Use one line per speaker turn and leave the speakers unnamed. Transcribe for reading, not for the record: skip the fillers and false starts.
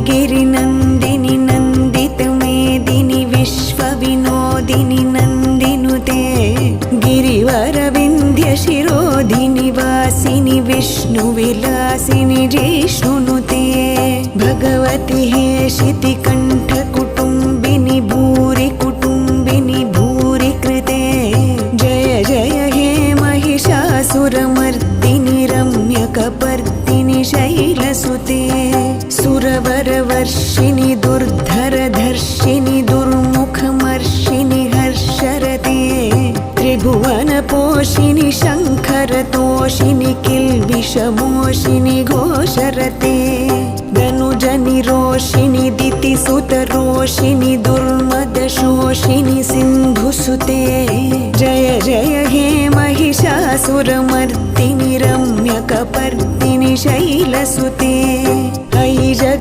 गिरिनन्दिनि नन्दितमेदिनि विश्वविनोदिनि नन्दिनुते गिरिवरविन्ध्यशिरोधिनि वासिनि विष्णुविलासिनि जिष्णुनुते भगवति हेशितिकण्ठकुटुम्बिनि भूरि कुटुम्बिनि भूरि कृते जय जय हे महिषासुरमर्दिनि रम्यकपर्दिनि शैलसुते सुरवरवर्षिणि दुर्धरधर्षिणि दुर्मुखमर्षिणि हर्षरते त्रिभुवनपोषिणि शङ्खरतोषिणि किल्बिषमोषिणि घोषरते धनुजनिरोषिणि दितिसुतरोषिणि दुर्मदशोषिणि सिन्धुसुते जय जय हे महिषासुरमर्दिनि रम्यकपर्दिनि शैलसुते ऐ